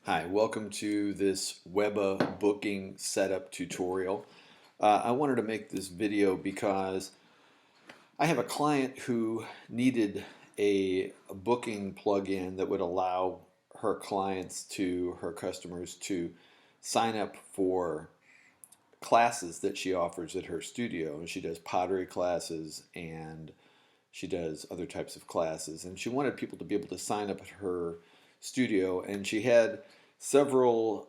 Hi, welcome to this Webba booking setup tutorial. I wanted to make this video because I have a client who needed a booking plugin that would allow her customers to sign up for classes that she offers at her studio. And she does pottery classes and she does other types of classes. And she wanted people to be able to sign up at her studio, and several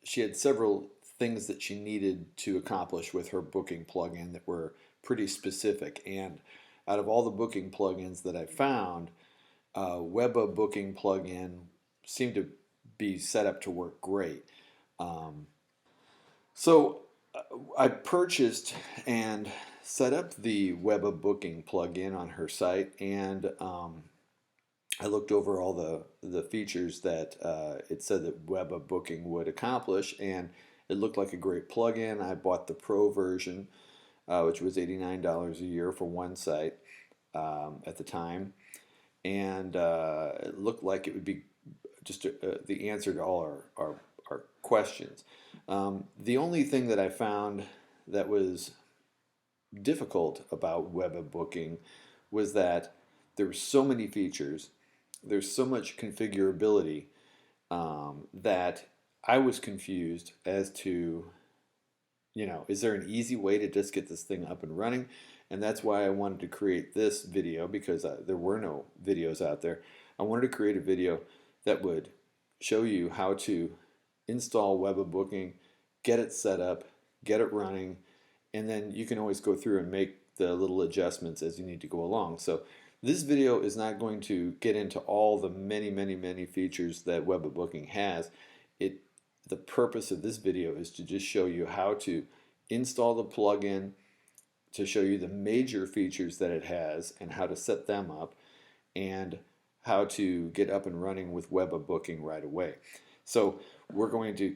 she had several things that she needed to accomplish with her booking plugin that were pretty specific. And out of all the booking plugins that I found, Webba Booking Plugin seemed to be set up to work great. Um, so I purchased and set up the Webba Booking plugin on her site, and I looked over all the features that it said that Webba Booking would accomplish, and it looked like a great plugin. I bought the Pro version, which was $89 a year for one site at the time, and it looked like it would be just the answer to all our questions. The only thing that I found that was difficult about Webba Booking was that there were so many features, there's so much configurability that I was confused as to, is there an easy way to just get this thing up and running? And that's why I wanted to create this video, because there were no videos out there. I wanted to create a video that would show you how to install Webba Booking, get it set up, get it running, and then you can always go through and make the little adjustments as you need to go along. So this video is not going to get into all the many features that Webba Booking has. The purpose of this video is to just show you how to install the plugin, to show you the major features that it has and how to set them up, and how to get up and running with Webba Booking right away. So we're going to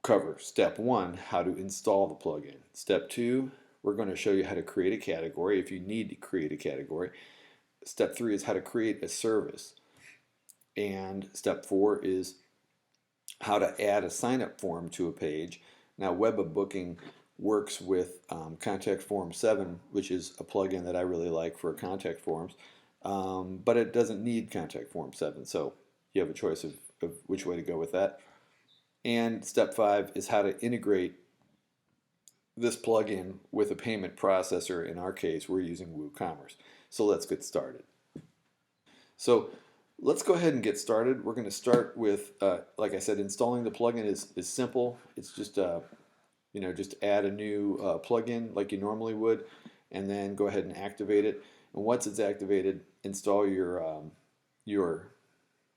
cover step 1, how to install the plugin. Step 2, we're going to show you how to create a category if you need to create a category. Step 3 is how to create a service. And step 4 is how to add a sign-up form to a page. Now, Webba Booking works with Contact Form 7, which is a plugin that I really like for contact forms, but it doesn't need Contact Form 7, so you have a choice of which way to go with that. And step 5 is how to integrate this plugin with a payment processor. In our case, we're using WooCommerce. So let's get started. So let's go ahead and get started. We're going to start with, like I said, installing the plugin is simple. It's just, just add a new plugin like you normally would, and then go ahead and activate it. And once it's activated, install your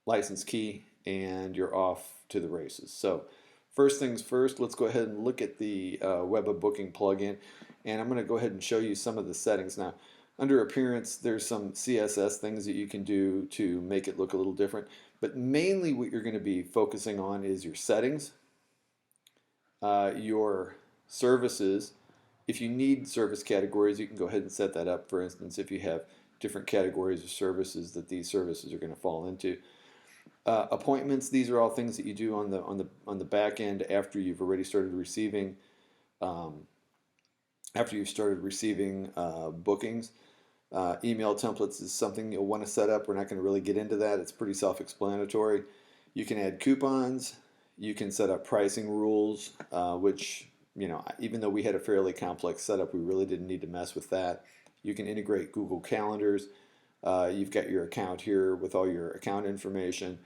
license key, and you're off to the races. So first things first, let's go ahead and look at the Webba Booking plugin, and I'm going to go ahead and show you some of the settings. Now, under Appearance, there's some CSS things that you can do to make it look a little different, but mainly what you're going to be focusing on is your settings, your services. If you need service categories, you can go ahead and set that up. For instance, if you have different categories of services that these services are going to fall into. Appointments, these are all things that you do on the back end after you've already started receiving bookings. Email templates is something you'll want to set up. We're not going to really get into that. It's pretty self-explanatory. You can add coupons. You can set up pricing rules, which, even though we had a fairly complex setup, we really didn't need to mess with that. You can integrate Google Calendars. You've got your account here with all your account information.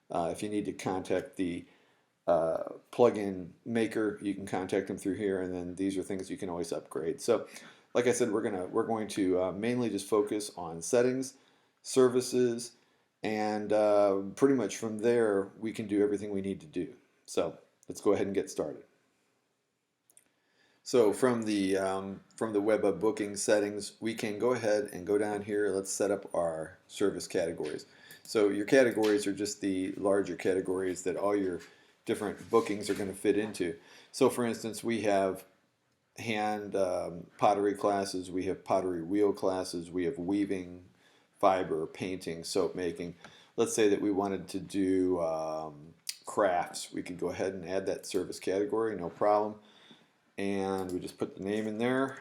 If you need to contact the plugin maker, you can contact them through here, and then these are things you can always upgrade. So, like I said, we're going to mainly just focus on settings, services, and pretty much from there we can do everything we need to do. So let's go ahead and get started. So from the Webba Booking settings, we can go ahead and go down here. Let's set up our service categories. So your categories are just the larger categories that all your different bookings are going to fit into. So for instance, we have hand pottery classes, we have pottery wheel classes, we have weaving, fiber, painting, soap making. let's say that we wanted to do crafts. We could go ahead and add that service category, no problem. And we just put the name in there.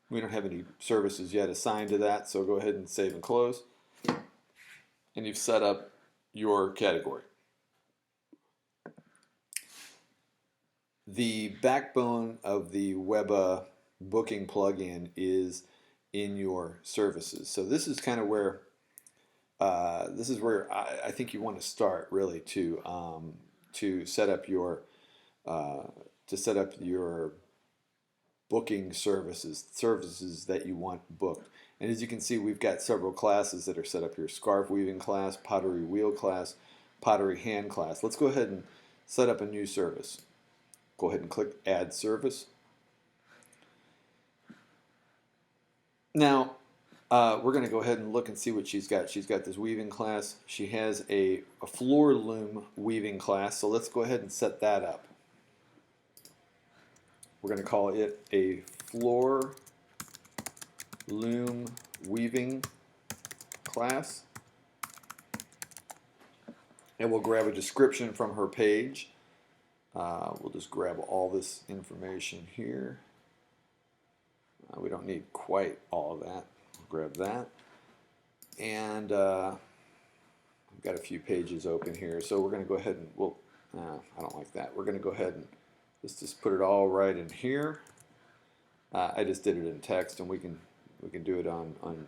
We don't have any services yet assigned to that, so go ahead and save and close. And you've set up your category. The backbone of the Webba Booking Plugin is in your services. So this is kind of where I think you want to start, really, to set up your booking services that you want booked. And as you can see, we've got several classes that are set up here: scarf weaving class, pottery wheel class, pottery hand class. Let's go ahead and set up a new service. Go ahead and click Add Service. Now, we're going to go ahead and look and see what she's got. She's got this weaving class. She has a floor loom weaving class, so let's go ahead and set that up. We're going to call it a floor loom weaving class. And we'll grab a description from her page. We'll just grab all this information here. We don't need quite all of that. We'll grab that. And I've got a few pages open here. So we're going to go ahead and, I don't like that. We're going to go ahead and let's just put it all right in here. I just did it in text, and we can do it on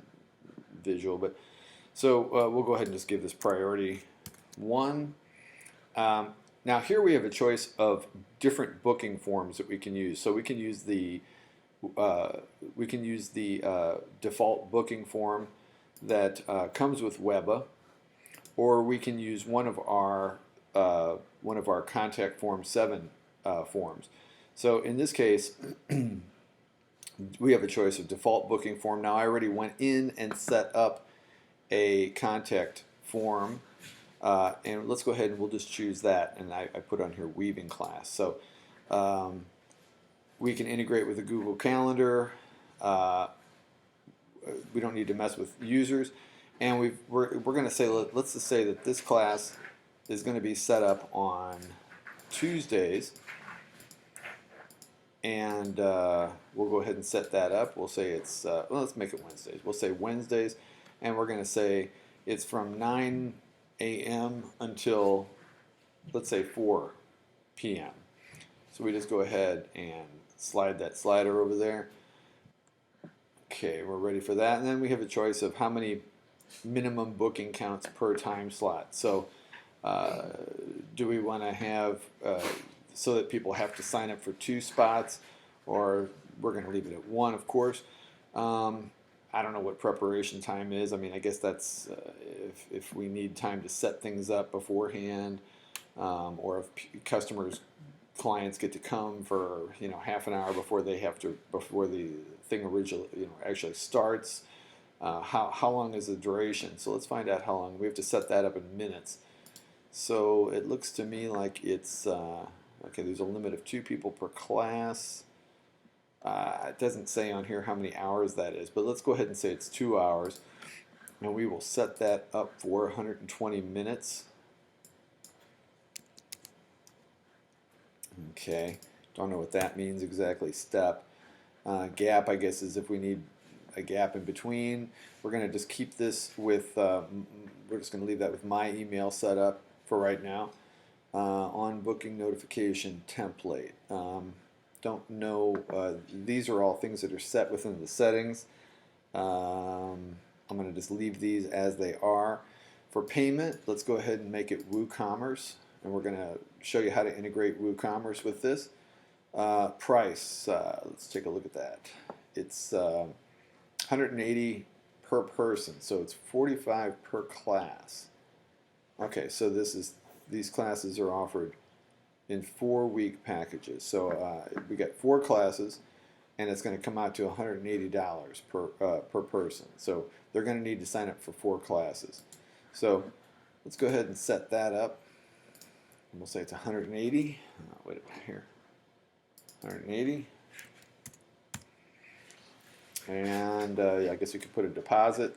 visual. But so we'll go ahead and just give this priority 1. Now here we have a choice of different booking forms that we can use. So we can use the default booking form that comes with Webba, or we can use one of our contact form 7 forms. So in this case, we have a choice of default booking form. Now I already went in and set up a contact form, and let's go ahead and we'll just choose that, and I put on here weaving class. So we can integrate with the Google Calendar. We don't need to mess with users, and we're going to say, let's just say that this class is going to be set up on Tuesdays, and we'll go ahead and set that up. We'll say it's well, let's make it Wednesdays. We'll say Wednesdays, and we're going to say it's from 9 a.m. until, let's say, 4 p.m. So we just go ahead and slide that slider over there. Okay, we're ready for that. And then we have a choice of how many minimum booking counts per time slot. So do we want to have so that people have to sign up for 2 spots, or we're going to leave it at 1, of course. I don't know what preparation time is. I mean, I guess that's if we need time to set things up beforehand, or if clients get to come for half an hour before the thing originally actually starts. How long is the duration? So let's find out how long. We have to set that up in minutes. So it looks to me like it's okay. There's a limit of 2 people per class. It doesn't say on here how many hours that is, but let's go ahead and say it's 2 hours, and we will set that up for 120 minutes. Okay, don't know what that means exactly. Step. Gap, I guess, is if we need a gap in between. We're going to just keep this with, we're just going to leave that with my email set up for right now. On booking notification template. Don't know, these are all things that are set within the settings. I'm going to just leave these as they are. For payment, let's go ahead and make it WooCommerce, and we're going to show you how to integrate WooCommerce with this. Price, let's take a look at that. It's $180 per person, so it's $45 per class. Okay, so these classes are offered in 4-week packages. So we got 4 classes, and it's going to come out to $180 per person. So they're going to need to sign up for 4 classes. So let's go ahead and set that up. And we'll say it's 180. Wait a minute here. 180. And yeah, I guess you could put a deposit.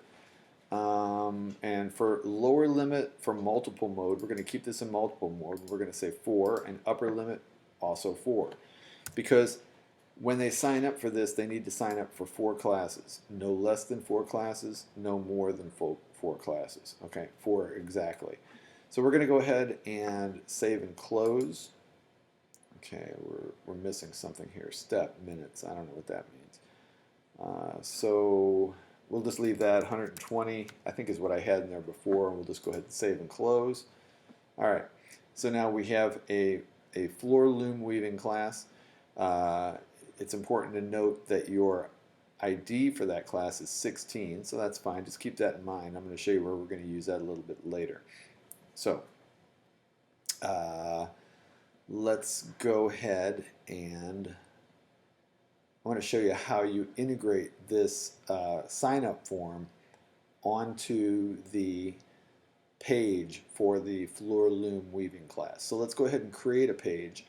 And for lower limit for multiple mode, we're going to keep this in multiple mode. We're going to say 4, and upper limit also 4. Because when they sign up for this, they need to sign up for 4 classes. No less than 4 classes, no more than 4 classes. Okay, 4 exactly. So we're going to go ahead and save and close. Okay, we're missing something here. Step, minutes, I don't know what that means. So we'll just leave that 120, I think is what I had in there before, and we'll just go ahead and save and close. All right, so now we have a floor loom weaving class. It's important to note that your ID for that class is 16, so that's fine. Just keep that in mind. I'm going to show you where we're going to use that a little bit later. So let's go ahead and I want to show you how you integrate this sign-up form onto the page for the floor loom weaving class. So let's go ahead and create a page,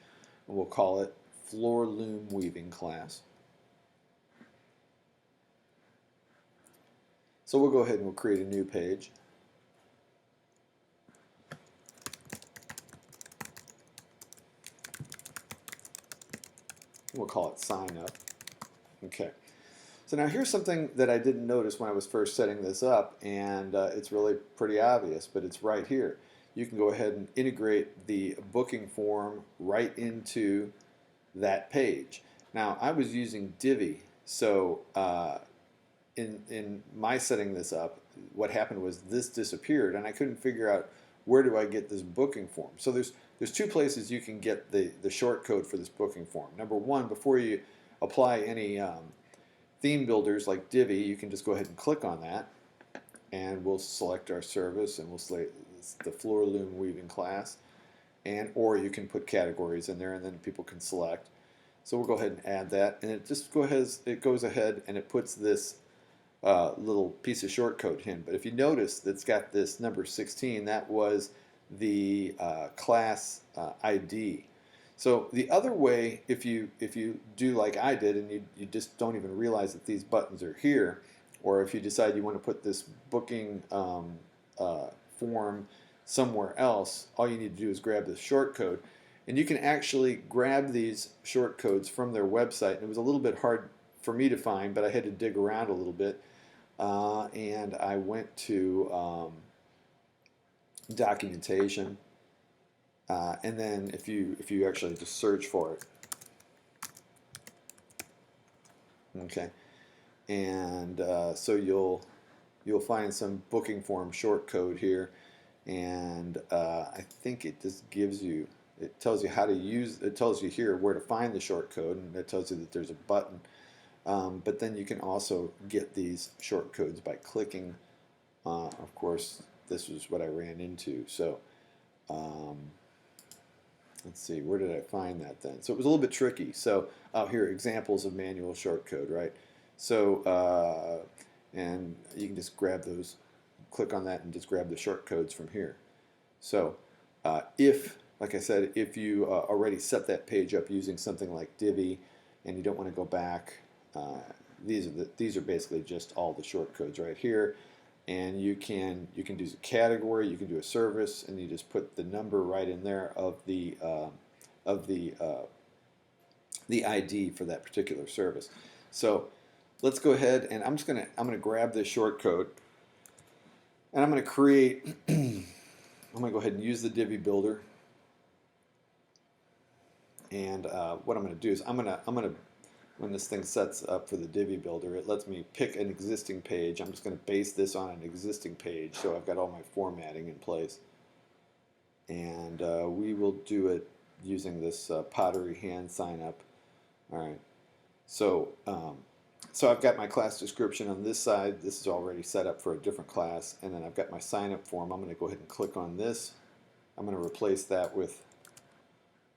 and we'll call it floor loom weaving class. So we'll go ahead and we'll create a new page. We'll call it sign up. Okay. So now here's something that I didn't notice when I was first setting this up, and it's really pretty obvious, but it's right here. You can go ahead and integrate the booking form right into that page. Now I was using Divi, so in my setting this up, what happened was this disappeared, and I couldn't figure out where do I get this booking form. So there's 2 places you can get the shortcode for this booking form. Number one, before you apply any theme builders like Divi, you can just go ahead and click on that, and we'll select our service, and we'll select the floor loom weaving class, and or you can put categories in there, and then people can select. So we'll go ahead and add that, and it just goes ahead and it puts this little piece of shortcode in. But if you notice, it's got this number 16. That was the class ID. So the other way, if you do like I did, and you just don't even realize that these buttons are here, or if you decide you want to put this booking form somewhere else, all you need to do is grab this shortcode. And you can actually grab these shortcodes from their website. And it was a little bit hard for me to find, but I had to dig around a little bit. And I went to documentation. And then if you actually just search for it, okay, and so you'll find some booking form shortcode here, and I think it just gives you, it tells you how to use, it tells you here where to find the shortcode, and it tells you that there's a button. But then you can also get these shortcodes by clicking. Of course, this is what I ran into. So let's see, where did I find that then? So it was a little bit tricky. So here, examples of manual shortcode, right? So and you can just grab those, click on that, and just grab the shortcodes from here. So like I said, if you already set that page up using something like Divi, and you don't want to go back, these are basically just all the shortcodes right here. And you can do a category, you can do a service, and you just put the number right in there of the ID for that particular service. So let's go ahead, and I'm gonna grab this shortcode, and I'm gonna create. I'm gonna go ahead and use the Divi Builder. And what I'm gonna do is I'm gonna when this thing sets up for the Divi Builder, it lets me pick an existing page. I'm just going to base this on an existing page, so I've got all my formatting in place. And we will do it using this pottery hand sign up. All right. So so I've got my class description on this side. This is already set up for a different class, and then I've got my sign up form. I'm going to go ahead and click on this. I'm going to replace that with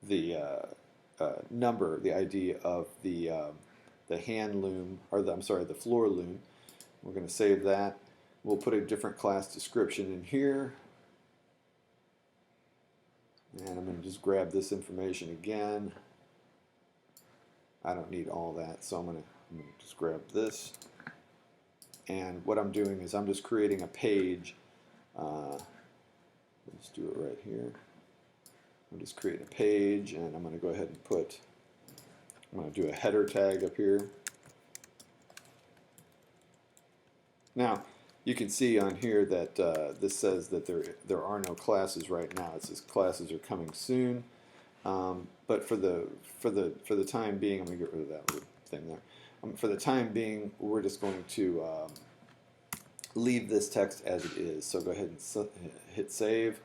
the number, the ID of the hand loom, or the floor loom. We're going to save that. We'll put a different class description in here, and I'm going to just grab this information again. I don't need all that, so I'm going to just grab this. And what I'm doing is I'm just creating a page. Let's do it right here. I'm just creating a page, and I'm going to go ahead and I'm going to do a header tag up here. Now, you can see on here that this says that there are no classes right now. It says classes are coming soon. But for the time being, I'm going to get rid of that little thing there. For the time being, we're just going to leave this text as it is. So go ahead and hit save.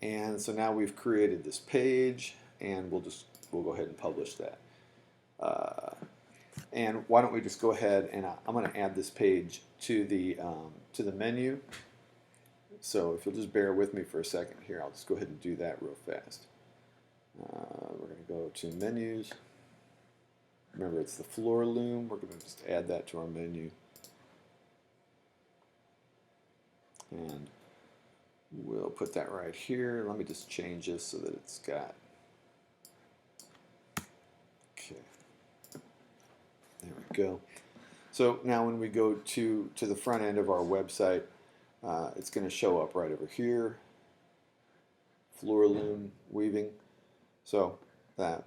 And so now we've created this page, and we'll go ahead and publish that. And why don't we just go ahead and I'm going to add this page to the menu. So if you'll just bear with me for a second here, I'll just go ahead and do that real fast. We're going to go to menus. Remember, it's the floor loom. We're going to just add that to our menu. And we'll put that right here. Let me just change this so that it's got, okay, there we go. So now when we go to the front end of our website, it's going to show up right over here, floor loom weaving. So that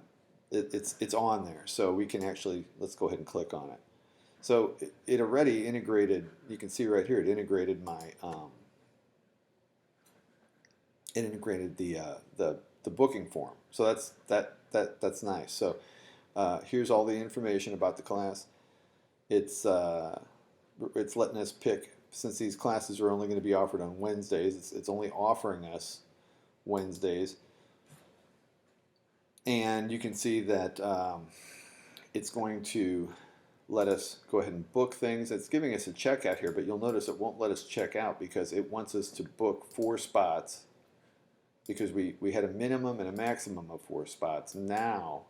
it's on there. So we can actually, let's go ahead and click on it. So it already integrated, you can see right here, it integrated my it integrated the booking form. So that's nice. So here's all the information about the class. It's letting us pick, since these classes are only going to be offered on Wednesdays. It's only offering us Wednesdays, and you can see that it's going to let us go ahead and book things. It's giving us a checkout here, but you'll notice it won't let us check out because it wants us to book 4 spots, because we had a minimum and a maximum of 4 spots. Now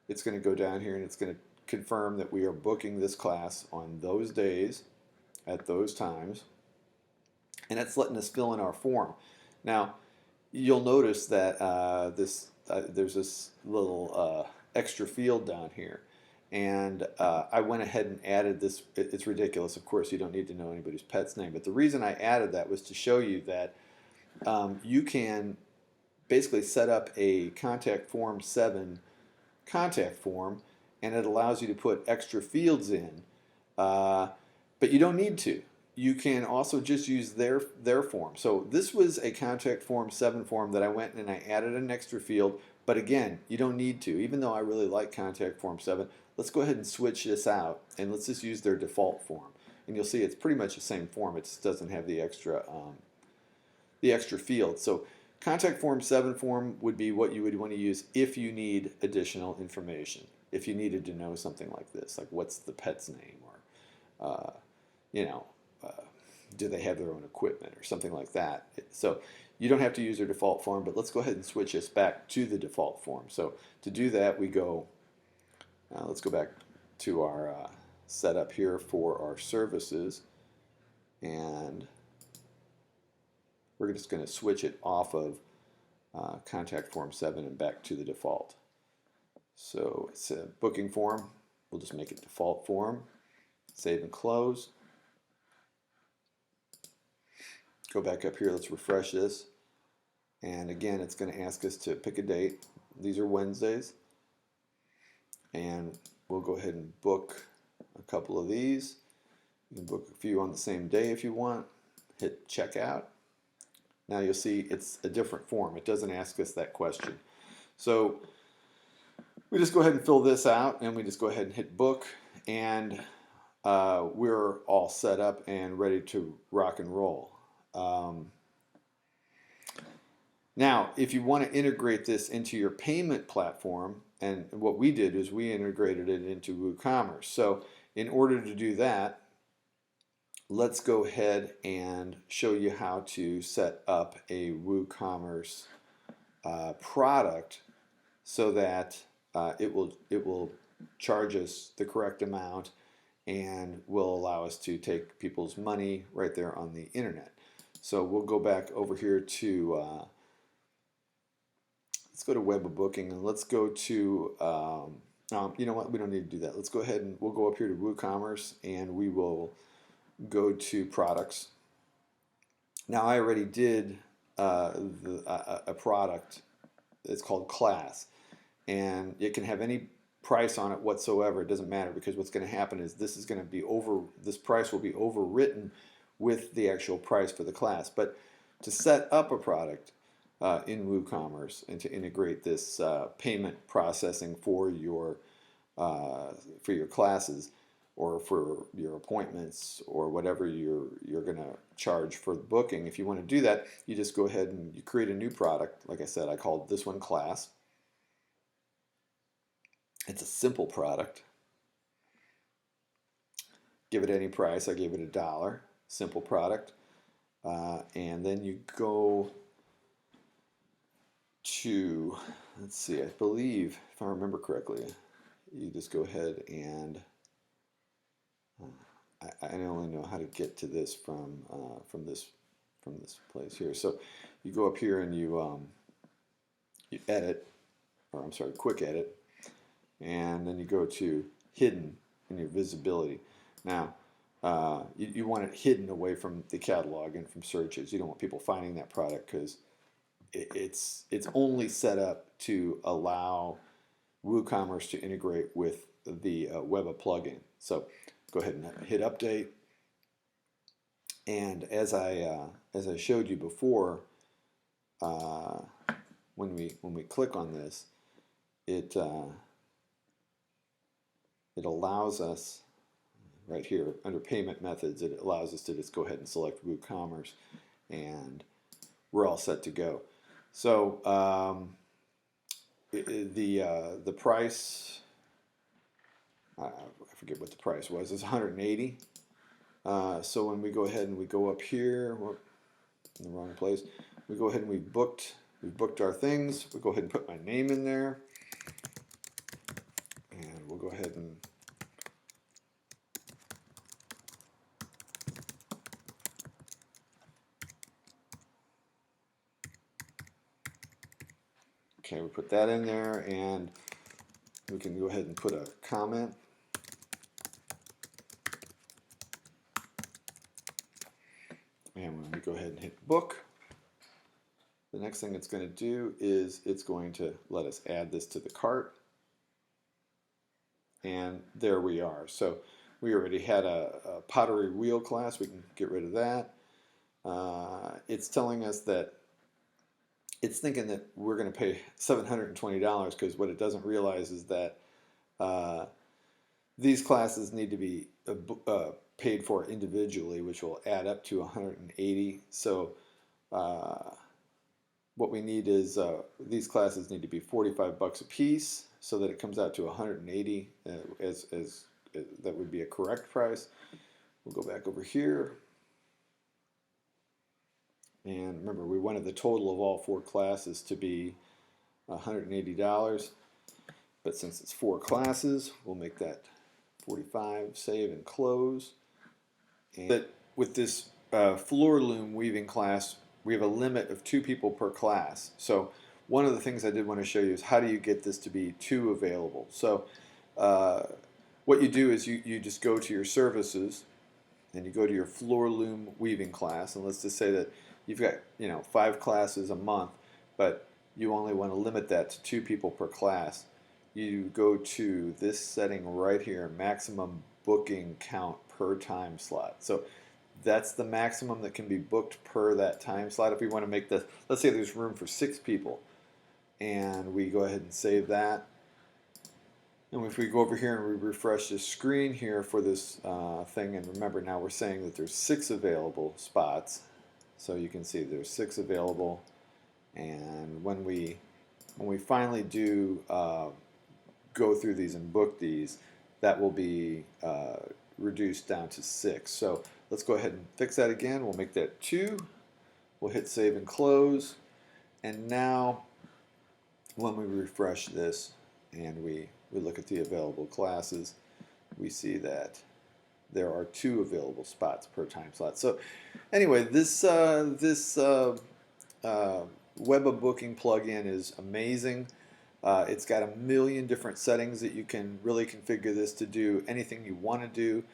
it's going to go down here and it's going to confirm that we are booking this class on those days at those times, and it's letting us fill in our form. Now you'll notice that there's this little extra field down here, and I went ahead and added this. It's ridiculous, of course. You don't need to know anybody's pet's name, but the reason I added that was to show you that you can basically set up a contact form 7 contact form, and it allows you to put extra fields in, but you don't need to. You can also just use their form. So this was a contact form 7 form that I went and I added an extra field, but again, you don't need to. Even though I really like contact form 7, let's go ahead and switch this out, and let's just use their default form. And you'll see it's pretty much the same form. It just doesn't have the extra field. So contact form 7 form would be what you would want to use if you need additional information. If you needed to know something like this, like what's the pet's name, or do they have their own equipment or something like that. So you don't have to use their default form, but let's go ahead and switch this back to the default form. So to do that, we go, let's go back to our setup here for our services, and we're just going to switch it off of contact form 7 and back to the default. So it's a booking form. We'll just make it default form. Save and close. Go back up here. Let's refresh this. And again, it's going to ask us to pick a date. These are Wednesdays. And we'll go ahead and book a couple of these. You can book a few on the same day if you want. Hit checkout. Now you'll see it's a different form. It doesn't ask us that question. So we just go ahead and fill this out, and we just go ahead and hit book, and we're all set up and ready to rock and roll. Now, if you want to integrate this into your payment platform, and what we did is we integrated it into WooCommerce. So in order to do that, let's go ahead and show you how to set up a WooCommerce product so that it will charge us the correct amount and will allow us to take people's money right there on the internet. So we'll go back over here to let's go to Webba Booking, and let's go to You know what? We don't need to do that. Let's go ahead and we'll go up here to WooCommerce and we will go to products. Now I already did a product. It's called class, and it can have any price on it whatsoever. It doesn't matter, because what's going to happen is this is going to be this price will be overwritten with the actual price for the class. But to set up a product in WooCommerce and to integrate this payment processing for your classes or for your appointments or whatever you're going to charge for the booking, if you want to do that, you just go ahead and you create a new product. Like I said, I called this one class. It's a simple product. Give it any price. I gave it $1. Simple product. And then you go to, let's see, I believe, if I remember correctly, you just go ahead and I only know how to get to this from this place here. So you go up here and you edit, or I'm sorry, quick edit, and then you go to hidden in your visibility. Now you want it hidden away from the catalog and from searches. You don't want people finding that product, because it's only set up to allow WooCommerce to integrate with the Webba plugin. So go ahead and hit update. And as I showed you before, when we click on this, it allows us right here under payment methods. It allows us to just go ahead and select WooCommerce, and we're all set to go. So the price, I forget what the price was. It's $180. So when we go ahead and we go up here, we're in the wrong place. We go ahead and we've booked our things. We go ahead and put my name in there, and we'll go ahead and okay, we put that in there, and we can go ahead and put a comment. And when we go ahead and hit book, the next thing it's going to do is it's going to let us add this to the cart. And there we are. So we already had a pottery wheel class. We can get rid of that. It's telling us that it's thinking that we're going to pay $720, because what it doesn't realize is that these classes need to be paid for individually, which will add up to $180. So what we need is these classes need to be $45 a piece, so that it comes out to $180 as that would be a correct price. We'll go back over here. And remember, we wanted the total of all 4 classes to be $180. But since it's 4 classes, we'll make that 45, save and close. And with this floor loom weaving class, we have a limit of 2 people per class. So one of the things I did want to show you is how do you get this to be 2 available. So what you do is you just go to your services, and you go to your floor loom weaving class, and let's just say that you've got 5 classes a month, but you only want to limit that to 2 people per class. You go to this setting right here, maximum booking count per time slot. So that's the maximum that can be booked per that time slot. If we want to make this, let's say there's room for 6 people, and we go ahead and save that. And if we go over here and we refresh the screen here for this thing, and remember now we're saying that there's 6 available spots. So you can see there's 6 available, and when we finally do go through these and book these, that will be reduced down to 6. So let's go ahead and fix that again. We'll make that 2. We'll hit save and close, and now when we refresh this and we look at the available classes, we see that there are 2 available spots per time slot. So anyway, this Webba Booking plugin is amazing. It's got a million different settings that you can really configure this to do anything you want to do.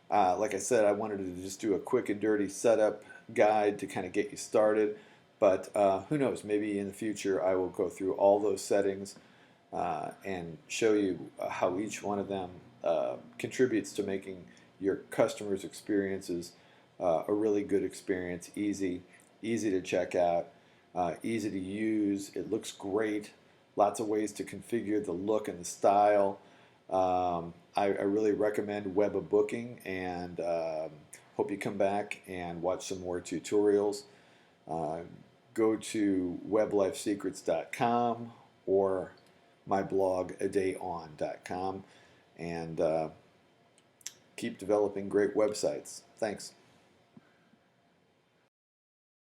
Like I said, I wanted to just do a quick and dirty setup guide to kind of get you started. But who knows, maybe in the future I will go through all those settings and show you how each one of them contributes to making your customers' experiences a really good experience, easy to check out, easy to use. It looks great. Lots of ways to configure the look and the style. I really recommend Webba Booking, and hope you come back and watch some more tutorials. Go to weblifesecrets.com or my blog adayon.com and keep developing great websites. Thanks.